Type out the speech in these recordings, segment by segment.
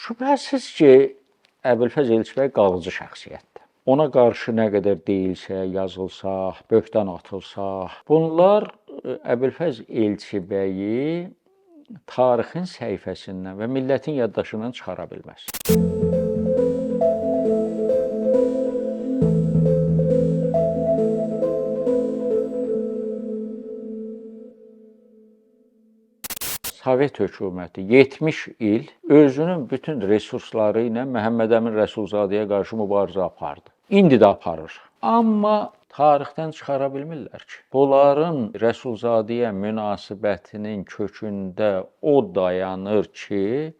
Şübhəsiz ki, Əbülfəz Elçibəy qalıcı şəxsiyyətdir. Ona qarşı nə qədər deyilsə, yazılsaq, böhtan atılsaq, bunlar Əbülfəz Elçibəyi tarixin səhifəsindən və millətin yaddaşından çıxara bilməz. Sovet hökuməti 70 il özünün bütün resursları ilə Məhəmməd Əmin Rəsulzadəyə qarşı mübarizə apardı. İndi də aparır. Amma tarixdən çıxara bilmirlər ki, bunların Rəsulzadəyə münasibətinin kökündə o dayanır ki,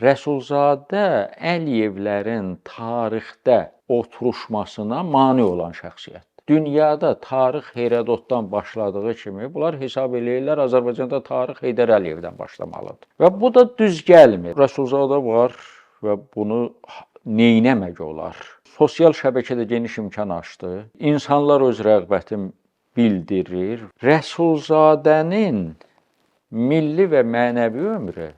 Rəsulzadə Əliyevlərin tarixdə oturuşmasına mane olan şəxsiyyətdir. Dünyada tarix Herodotdan başladığı kimi bunlar hesab eləyirlər, Azərbaycanda tarix Heydər Əliyevdən başlamalıdır. Və bu da düz gəlmir. Rəsulzadə var və bunu neynəmək olar? Sosial şəbəkədə geniş imkan açdı. İnsanlar öz rəğbətini bildirir. Rəsulzadənin milli və mənəvi ömrü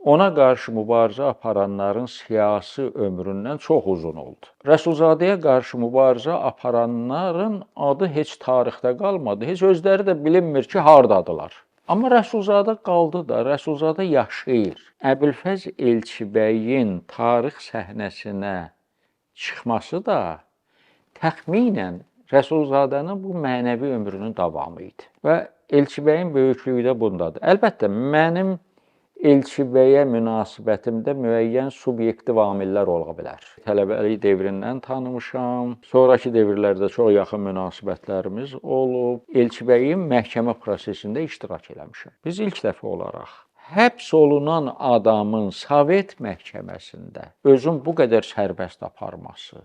ona qarşı mübarizə aparanların siyasi ömründən çox uzun oldu. Rəsulzadəyə qarşı mübarizə aparanların adı heç tarixdə qalmadı, heç özləri də bilinmir ki, hardadılar. Amma Rəsulzadə qaldı da, Rəsulzadə yaşayır. Əbülfəz Elçibəyin tarix səhnəsinə çıxması da təxminən Rəsulzadənin bu mənəvi ömrünün davamı idi. Və Elçibəyin böyüklüyü də bundadır. Əlbəttə, mənim Elçibəyə münasibətimdə müəyyən subyektiv amillər ola bilər. Tələbəlik devrindən tanımışam, sonrakı dövrlərdə çox yaxın münasibətlərimiz olub. Elçibəyin məhkəmə prosesində iştirak eləmişəm. Biz ilk dəfə olaraq həbs olunan adamın Sovet məhkəməsində özün bu qədər sərbəst aparması,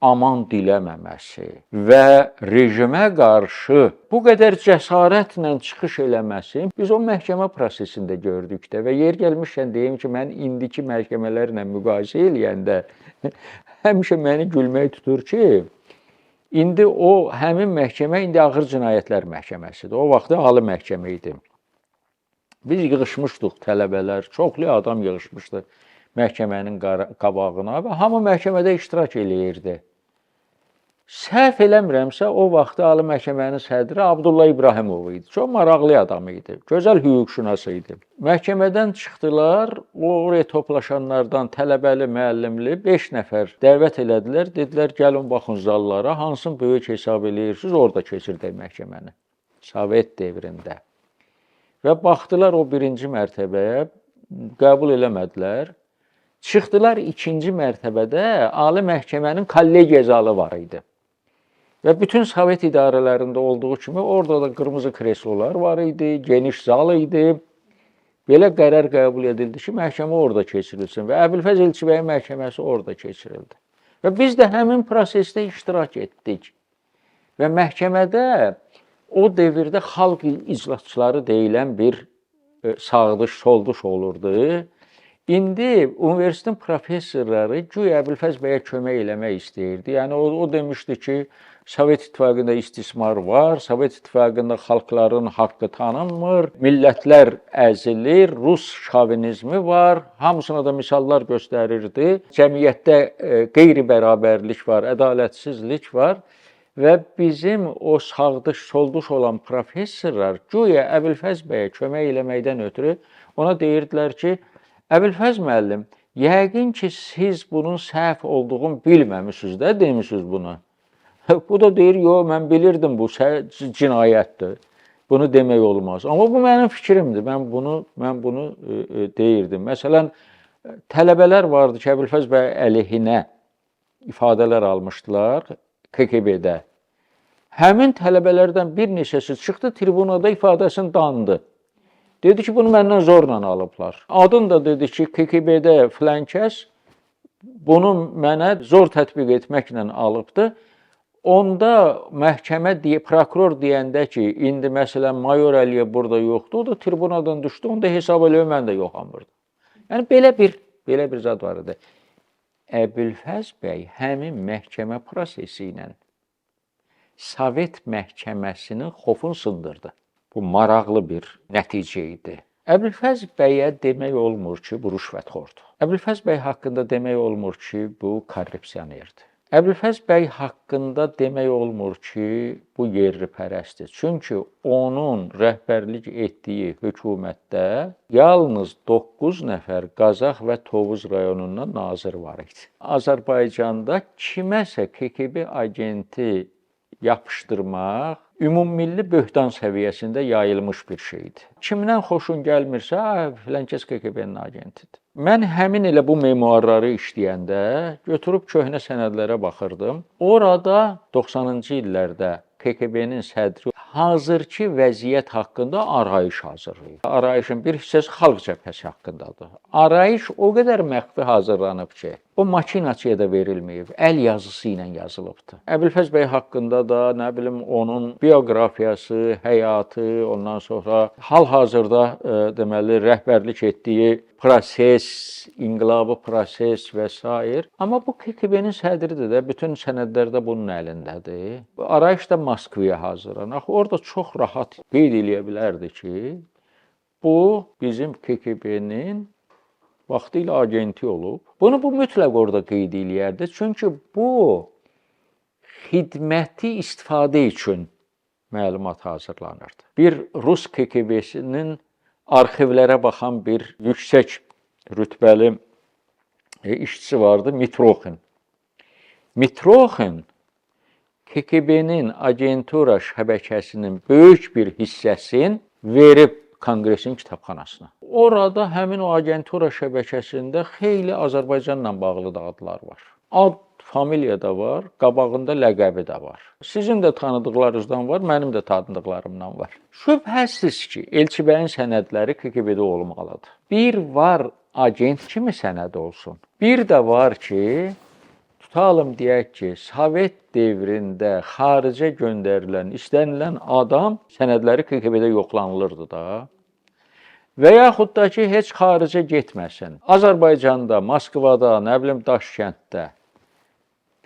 aman diləməməsi və rejimə qarşı bu qədər cəsarətlə çıxış eləməsi biz o məhkəmə prosesində gördük də və yer gəlmişkən deyim ki, mən indiki məhkəmələrlə müqayisə eləyəndə həmişə məni gülmək tutur ki, indi o həmin məhkəmə indi ağır cinayətlər məhkəməsidir. O vaxtda ali məhkəmə idi. Biz yığışmışdıq tələbələr, çoxlu adam yığışmışdı məhkəmənin qabağına və hamı məhkəmədə iştirak eləyirdi. Səhv eləmirəmsə, o vaxtda Ali Məhkəmənin sədri Abdullah İbrahimov idi. Çox maraqlı adam idi, gözəl hüquqşünas idi. Məhkəmədən çıxdılar, oraya toplaşanlardan tələbəli, müəllimli 5 nəfər dəvət elədilər. Dedilər, gəlin baxın zallara, hansını böyük hesab eləyirsiniz, orada keçirdək məhkəməni. Sovet devrində. Və baxdılar o birinci mərtəbəyə, qəbul eləmədilər. Çıxdılar ikinci mərtəbədə Ali Məhkəmənin kollegiya zalı var idi. Və bütün Sovet idarələrində olduğu kimi orada da qırmızı kreslolar var idi, geniş zal idi. Belə qərar qəbul edildi ki, məhkəmə orada keçirilsin və Əbülfəz Elçibəyin məhkəməsi orada keçirildi. Və biz də həmin prosesdə iştirak etdik. Və məhkəmədə o devirdə xalq iclasçıları deyilən bir sağdış, solduş olurdu. İndi universitetin professorları güya Əbülfəz bəyə kömək eləmək istəyirdi. Yəni o demişdi ki, Sovet İttifaqında istismar var, Sovet İttifaqında xalqların haqqı tanınmır, millətlər əzilir, Rus şovinizmi var, hamısına da misallar göstərirdi. Cəmiyyətdə qeyri-bərabərlik var, ədalətsizlik var və bizim o sağdış, solduş olan professorlar güya Əbülfəz bəyə kömək eləməkdən ötürü ona deyirdilər ki, Əbülfəz müəllim, yəqin ki, siz bunun səhv olduğunu bilməmişsiniz də, demişsiniz bunu. Bu da deyir, yox, mən bilirdim bu cinayətdir. Bunu demək olmaz. Amma bu mənim fikrimdir. Mən bunu deyirdim. Məsələn, tələbələr vardı ki, Əbülfəz bəy əleyhinə ifadələr almışdılar KGB-də. Həmin tələbələrdən bir neçəsi çıxdı, tribunada ifadəsini dandı. Dedi ki, bunu məndən zorla alıblar. Adın da dedi ki, KGB-də filan kəs bunu mənə zor tətbiq etməklə alıbdı. Onda məhkəmə prokuror deyəndə ki, indi məsələn Mayor Əliyev burada yoxdur, o da tribunadan düşdü, onda hesab eləyə mən də yoxam burada. Yəni belə bir zad var idi. Əbülfəz bəy həmin məhkəmə prosesi ilə Sovet məhkəməsinin xofunu sındırdı. Bu maraqlı bir nəticə idi. Əbülfəz bəyə demək olmur ki, bu rüşvətxordur. Əbülfəz bəy haqqında demək olmur ki, bu korrupsionerdir. Əbülfəz bəy haqqında demək olmur ki, bu yerlipərəstdir. Çünki onun rəhbərlik etdiyi hökumətdə yalnız 9 nəfər Qazax və Tovuz rayonundan nazir var idi. Azərbaycanda kiməsə KGB agenti yapışdırmaq ümummilli böhtan səviyyəsində yayılmış bir şeydir. Kimdən xoşun gəlmirsə, filankəs KGB-nin agentidir. Mən həmin elə bu memuarları işləyəndə götürüb köhnə sənədlərə baxırdım. Orada 90-cı illərdə KGB-nin sədri hazırki vəziyyət haqqında arayış hazırlayır. Arayışın bir hissəsi Xalq Cəbhəsi haqqındadır. Arayış o qədər məxfi hazırlanıb ki, o maşinaçıya da verilməyib, əl yazısı ilə yazılıbdır. Əbülfəz bəy haqqında da, nə bilim, onun bioqrafiyası, həyatı, ondan sonra hal-hazırda deməli rəhbərlik etdiyi proses, inqilabi proses və s. Amma bu KGB-nin sədridir də, bütün sənədlərdə bunun əlindədir. Bu arayış da Moskvaya hazırlanır. Orada çox rahat qeyd eləyə bilərdi ki, bu bizim KGB-nin vaxtilə agenti olub. Bunu bu mütləq orada qeyd eləyərdi. Çünki bu xidməti istifadə üçün məlumat hazırlanırdı. Bir Rus KGB-sinin arxivlərə baxan bir yüksək rütbəli işçisi vardı, Mitroxin. Mitroxin KGB-nin agentura şəbəkəsinin böyük bir hissəsini verib Konqresin kitabxanasına. Orada həmin o agentura şəbəkəsində xeyli Azərbaycanla bağlı da adlar var. Ad, familiya da var, qabağında ləqəbi də var. Sizin də tanıdıqlarınızdan var, mənim də tanıdıqlarımdan var. Şübhəsiz ki, Elçi bəyin sənədləri KGB-də olmalıdır. Bir var agent kimi sənəd olsun. Bir də var ki, tutalım deyək ki, Sovet devrində xaricə göndərilən, istənilən adam sənədləri KGB-də yoxlanılırdı da. Və yaxud da ki, heç xaricə getməsin. Azərbaycanda, Moskvada, nə bilim, Daşkənddə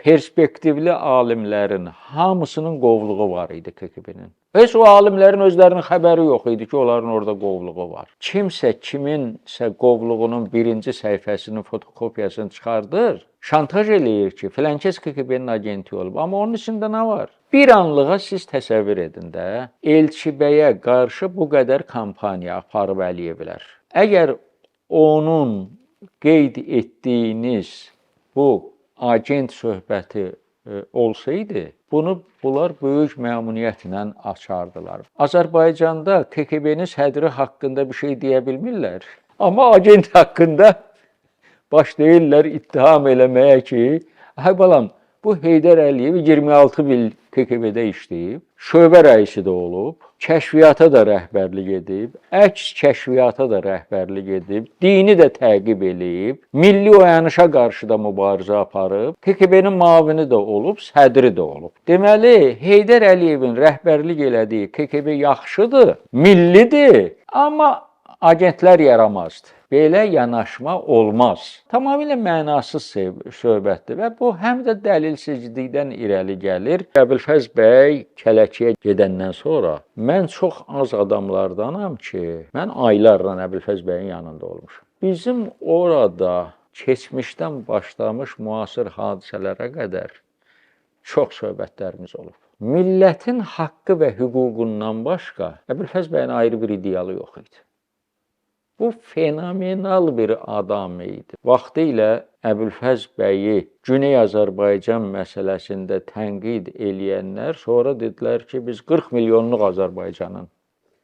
perspektivli alimlərin hamısının qovluğu var idi KGB-nin. Heç o alimlərin özlərinin xəbəri yox idi ki, onların orada qovluğu var. Kimsə kiminsə qovluğunun birinci səhifəsinin fotokopiyasını çıxardır, şantaj eləyir ki, filankəs KGB-nin agenti olub. Amma onun içində nə var? Bir anlığa siz təsəvvür edin də, Elçi bəyə qarşı bu qədər kampaniya aparıb Əliyevlər. Əgər onun qeyd etdiyiniz bu agent söhbəti olsaydı, bunlar böyük məmnuniyyətlə açardılar. Azərbaycanda KGB-nin sədri haqqında bir şey deyə bilmirlər. Amma agent haqqında başlayırlar ittiham eləməyə ki, ay balam, bu Heydər Əliyev 26 il KGB-də işləyib, şöbə rəisi də olub, kəşfiyyata da rəhbərlik edib, əks kəşfiyyata da rəhbərlik edib, dini də təqib eləyib, milli oyanışa qarşı da mübarizə aparıb, KGB-nin mavini də olub, sədri də olub. Deməli, Heydər Əliyevin rəhbərlik elədiyi KGB yaxşıdır, millidir, amma agentlər yaramazdır. Belə yanaşma olmaz. Tamamilə mənasız söhbətdir və bu həm də dəlilsizlikdən irəli gəlir. Əbülfəz bəy Kələkiyə gedəndən sonra mən çox az adamlardanam ki, mən aylarla Əbülfəz bəyin yanında olmuşam. Bizim orada keçmişdən başlamış müasir hadisələrə qədər çox söhbətlərimiz olub. Millətin haqqı və hüququndan başqa Əbülfəz bəyin ayrı bir idealı yox idi. Bu fenomenal bir adam idi. Vaxtilə Əbülfəz bəyi Güney Azərbaycan məsələsində tənqid eləyənlər sonra dedilər ki, biz 40 milyonluq Azərbaycanın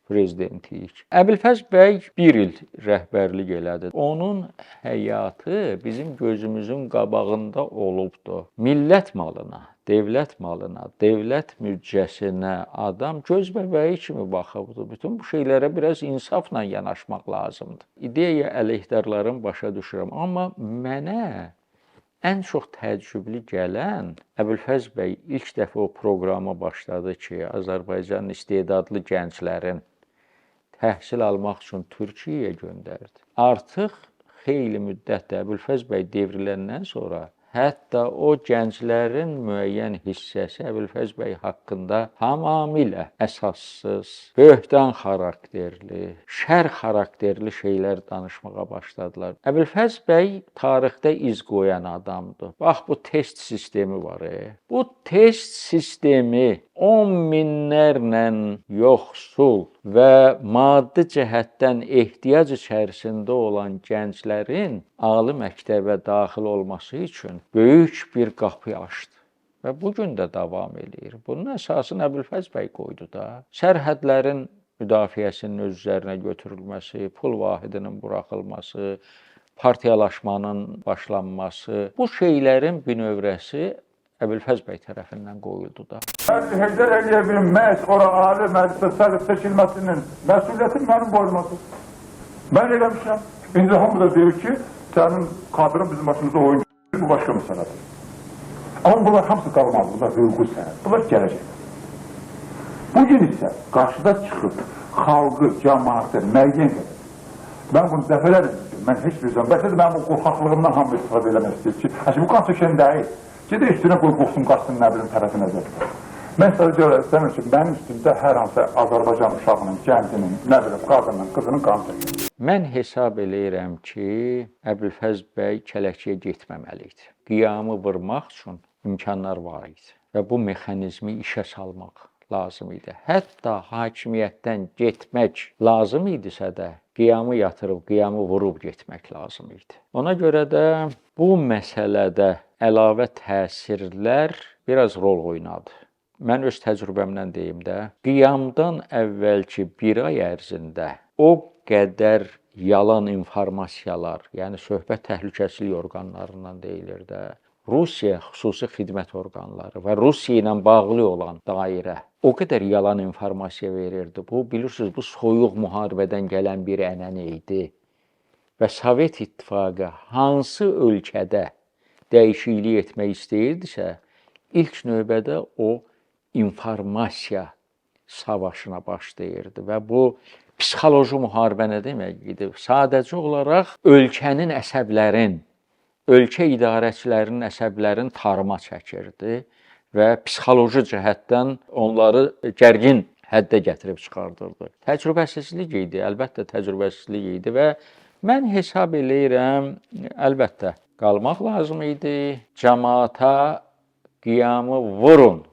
prezidentiyik. Əbülfəz bəy 1 il rəhbərlik elədi. Onun həyatı bizim gözümüzün qabağında olubdu. Millət malına, dövlət malına, dövlət müddəsinə adam göz bəbəyi kimi baxıbdı. Bütün bu şeylərə biraz insafla yanaşmaq lazımdır. İdeya əleyhdarların başa düşürəm. Amma mənə ən çox təəccüblü gələn Əbülfəz bəy ilk dəfə o proqramı başladı ki, Azərbaycanın istedadlı gənclərin təhsil almaq üçün Türkiyəyə göndərdi. Artıq xeyli müddətdə Əbülfəz bəy devriləndən sonra hətta o gənclərin müəyyən hissəsi Əbülfəz bəy haqqında tamamilə əsassız, böhtan xarakterli, şər xarakterli şeylər danışmağa başladılar. Əbülfəz bəy tarixdə iz qoyan adamdır. Bax bu test sistemi var. Bu test sistemi 10 minlərlə yoxsul və maddi cəhətdən ehtiyac içərisində olan gənclərin ali məktəbə daxil olması üçün böyük bir qapı açdı və bu gün də davam edir. Bunun əsasını Əbülfəz bəy qoydu da. Sərhədlərin müdafiəsinin öz üzərinə götürülməsi, pul vahidinin buraxılması, partiyalaşmanın başlanması, bu şeylərin binövrəsi Əbülfəz bəy tərəfindən qoyuldu da. Heydər Əliyevin məhz ora ali məclisə sədr seçilməsinin məsuliyyəti mənim boynumadır. Mən eləmişəm. İndi hamı da deyir ki, sənin kadrın bizim başımıza oyun bu başqa məsələdir. Amma bunlar hamısı qalmaz, bunlar hüquqi sənəd, bunlar gələcək. Bugün isə qarşıda çıxıb xalqı, cəmaatı müəyyən edir. Mən bunu dəfələr edirəm, mən heç bir zaman, bəlkə də mənim o qorxaqlığımdan hamı istifadə eləmək istəyir ki, bu qan çəkən deyil. Gedir üstünə qoy qoxsun qaçsın nə bilim tərəfi nəzər. Mən sadəcə görə istəmirəm ki, mənim üstümdə hər hansı Azərbaycan uşağının, gəncinin, nə bilim, qadının, qızının qanı çəkir. Mən hesab eləyirəm ki, Əbülfəz bəy kələkçiyə getməməli idi. Qiyamı vurmaq üçün imkanlar var idi və bu mexanizmi işə salmaq lazım idi. Hətta hakimiyyətdən getmək lazım idisə də, qiyamı yatırıb, qiyamı vurub getmək lazım idi. Ona görə də bu məsələdə əlavə təsirlər biraz rol oynadı. Mən öz təcrübəmdən deyim də, qiyamdan əvvəlki bir ay ərzində o qədər yalan informasiyalar, yəni söhbət təhlükəsizlik orqanlarından deyilir də, Rusiya xüsusi xidmət orqanları və Rusiya ilə bağlı olan dairə o qədər yalan informasiya verirdi. Bu, bilirsiniz, bu soyuq müharibədən gələn bir ənənə idi. Və Sovet İttifaqı hansı ölkədə dəyişiklik etmək istəyirdisə, ilk növbədə o informasiya savaşına başlayırdı və bu psixoloji müharibə nə demək idi? Sadəcə olaraq ölkənin əsəblərin, ölkə idarəçilərinin əsəblərin tarıma çəkirdi və psixoloji cəhətdən onları gərgin həddə gətirib çıxardırdı. Təcrübəsizlik idi, əlbəttə təcrübəsizlik idi və mən hesab eləyirəm, əlbəttə qalmaq lazım idi, cəmaata qiyamı vurun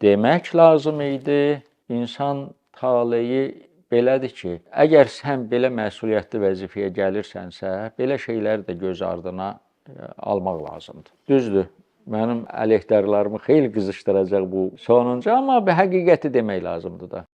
demək lazım idi. İnsan taleyi belədir ki, əgər sən belə məsuliyyətli vəzifəyə gəlirsənsə, belə şeyləri də göz ardına almaq lazımdır. Düzdür, mənim əleyhdarlarımı xeyli qızışdıracaq bu sonuncu, amma həqiqəti demək lazımdır da.